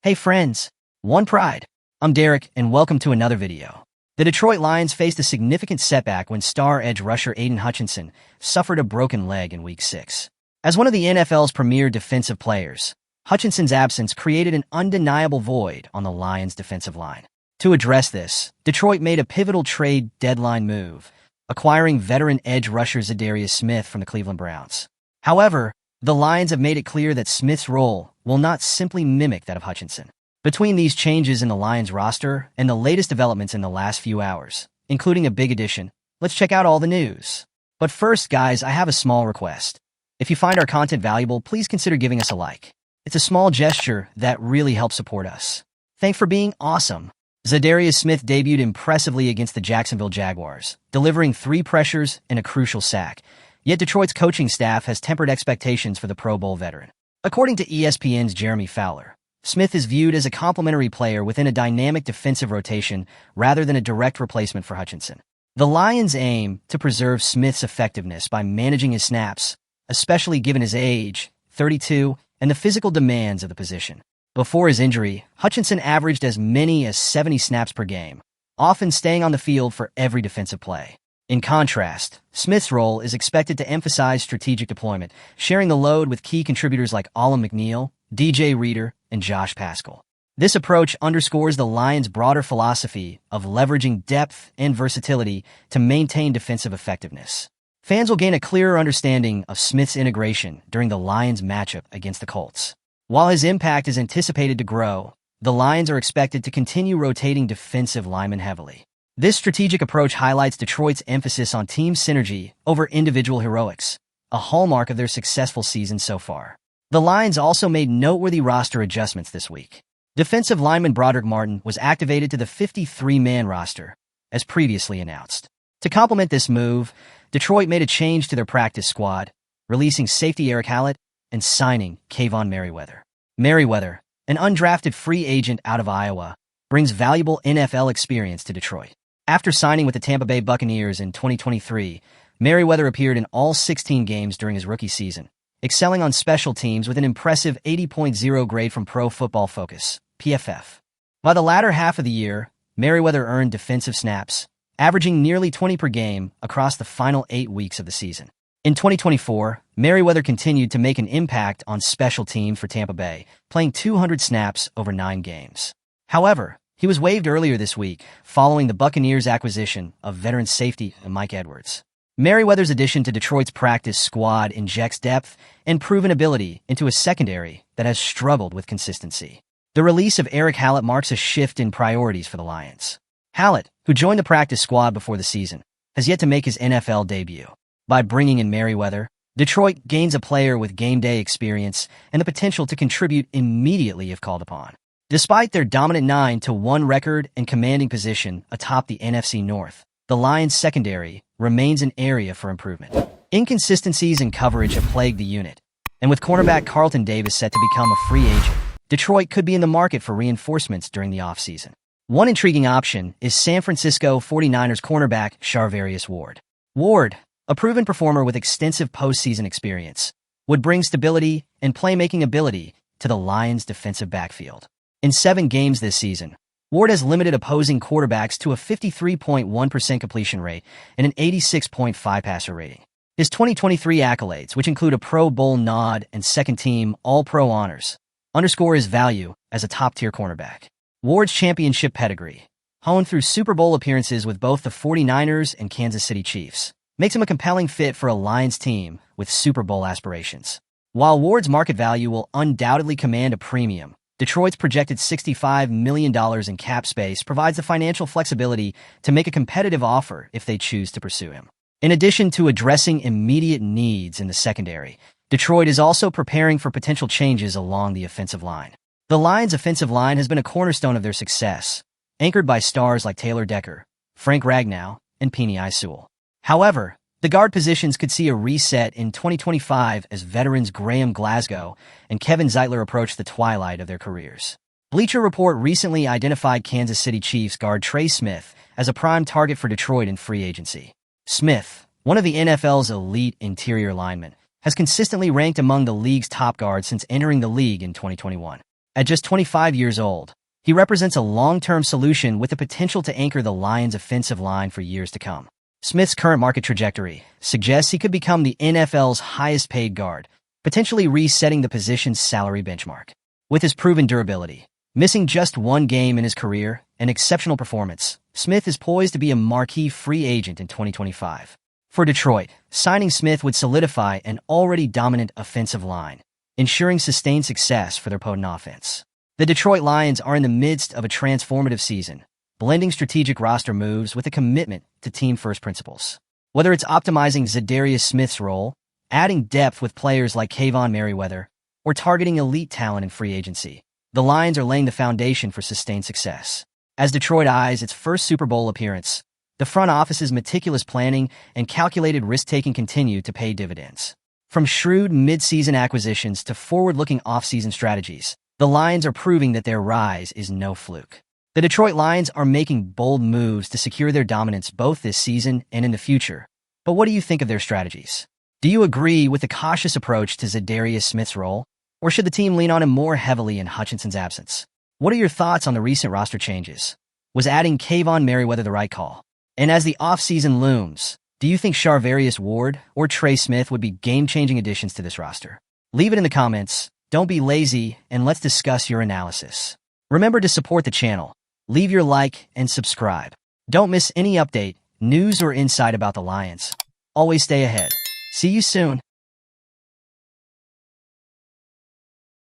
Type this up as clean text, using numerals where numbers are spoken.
Hey friends, One Pride. I'm Derek and welcome to another video. The Detroit Lions faced a significant setback when star edge rusher Aiden Hutchinson suffered a broken leg in Week 6. As one of the NFL's premier defensive players, Hutchinson's absence created an undeniable void on the Lions' defensive line. To address this, Detroit made a pivotal trade deadline move, acquiring veteran edge rusher Zarius Smith from the Cleveland Browns. However, the Lions have made it clear that Smith's role will not simply mimic that of Hutchinson. Between these changes in the Lions roster and the latest developments in the last few hours, including a big addition, let's check out all the news. But first, guys, I have a small request. If you find our content valuable, please consider giving us a like. It's a small gesture that really helps support us. Thanks for being awesome. Zarius Smith debuted impressively against the Jacksonville Jaguars, delivering 3 pressures and a crucial sack. Yet Detroit's coaching staff has tempered expectations for the Pro Bowl veteran. According to ESPN's Jeremy Fowler, Smith is viewed as a complementary player within a dynamic defensive rotation rather than a direct replacement for Hutchinson. The Lions aim to preserve Smith's effectiveness by managing his snaps, especially given his age, 32, and the physical demands of the position. Before his injury, Hutchinson averaged as many as 70 snaps per game, often staying on the field for every defensive play. In contrast, Smith's role is expected to emphasize strategic deployment, sharing the load with key contributors like Alim McNeill, DJ Reader, and Josh Pascal. This approach underscores the Lions' broader philosophy of leveraging depth and versatility to maintain defensive effectiveness. Fans will gain a clearer understanding of Smith's integration during the Lions' matchup against the Colts. While his impact is anticipated to grow, the Lions are expected to continue rotating defensive linemen heavily. This strategic approach highlights Detroit's emphasis on team synergy over individual heroics, a hallmark of their successful season so far. The Lions also made noteworthy roster adjustments this week. Defensive lineman Broderick Martin was activated to the 53-man roster, as previously announced. To complement this move, Detroit made a change to their practice squad, releasing safety Eric Hallett and signing Kayvon Merryweather. Merryweather, an undrafted free agent out of Iowa, brings valuable NFL experience to Detroit. After signing with the Tampa Bay Buccaneers in 2023, Merryweather appeared in all 16 games during his rookie season, excelling on special teams with an impressive 80.0 grade from Pro Football Focus, PFF. By the latter half of the year, Merryweather earned defensive snaps, averaging nearly 20 per game across the final 8 weeks of the season. In 2024, Merryweather continued to make an impact on special teams for Tampa Bay, playing 200 snaps over 9 games. However, he was waived earlier this week following the Buccaneers' acquisition of veteran safety Mike Edwards. Merryweather's addition to Detroit's practice squad injects depth and proven ability into a secondary that has struggled with consistency. The release of Eric Hallett marks a shift in priorities for the Lions. Hallett, who joined the practice squad before the season, has yet to make his NFL debut. By bringing in Merryweather, Detroit gains a player with game day experience and the potential to contribute immediately if called upon. Despite their dominant 9-1 record and commanding position atop the NFC North, the Lions' secondary remains an area for improvement. Inconsistencies in coverage have plagued the unit, and with cornerback Carlton Davis set to become a free agent, Detroit could be in the market for reinforcements during the offseason. One intriguing option is San Francisco 49ers cornerback Charvarius Ward. Ward, a proven performer with extensive postseason experience, would bring stability and playmaking ability to the Lions' defensive backfield. In 7 games this season, Ward has limited opposing quarterbacks to a 53.1% completion rate and an 86.5 passer rating. His 2023 accolades, which include a Pro Bowl nod and second-team All-Pro honors, underscore his value as a top-tier cornerback. Ward's championship pedigree, honed through Super Bowl appearances with both the 49ers and Kansas City Chiefs, makes him a compelling fit for a Lions team with Super Bowl aspirations. While Ward's market value will undoubtedly command a premium, Detroit's projected $65 million in cap space provides the financial flexibility to make a competitive offer if they choose to pursue him. In addition to addressing immediate needs in the secondary, Detroit is also preparing for potential changes along the offensive line. The Lions' offensive line has been a cornerstone of their success, anchored by stars like Taylor Decker, Frank Ragnow, and Penei Sewell. However, the guard positions could see a reset in 2025 as veterans Graham Glasgow and Kevin Zeitler approach the twilight of their careers. Bleacher Report recently identified Kansas City Chiefs guard Trey Smith as a prime target for Detroit in free agency. Smith, one of the NFL's elite interior linemen, has consistently ranked among the league's top guards since entering the league in 2021. At just 25 years old, he represents a long-term solution with the potential to anchor the Lions' offensive line for years to come. Smith's current market trajectory suggests he could become the NFL's highest-paid guard, potentially resetting the position's salary benchmark. With his proven durability, missing just one game in his career, and exceptional performance, Smith is poised to be a marquee free agent in 2025. For Detroit, signing Smith would solidify an already dominant offensive line, ensuring sustained success for their potent offense. The Detroit Lions are in the midst of a transformative season, blending strategic roster moves with a commitment to team-first principles. Whether it's optimizing Zarius Smith's role, adding depth with players like Merryweather, or targeting elite talent in free agency, the Lions are laying the foundation for sustained success. As Detroit eyes its first Super Bowl appearance, the front office's meticulous planning and calculated risk-taking continue to pay dividends. From shrewd mid-season acquisitions to forward-looking off-season strategies, the Lions are proving that their rise is no fluke. The Detroit Lions are making bold moves to secure their dominance both this season and in the future. But what do you think of their strategies? Do you agree with the cautious approach to Zarius Smith's role? Or should the team lean on him more heavily in Hutchinson's absence? What are your thoughts on the recent roster changes? Was adding Merryweather the right call? And as the offseason looms, do you think Charvarius Ward or Trey Smith would be game-changing additions to this roster? Leave it in the comments, don't be lazy, and let's discuss your analysis. Remember to support the channel, leave your like, and subscribe. Don't miss any update, news, or insight about the Lions. Always stay ahead. See you soon.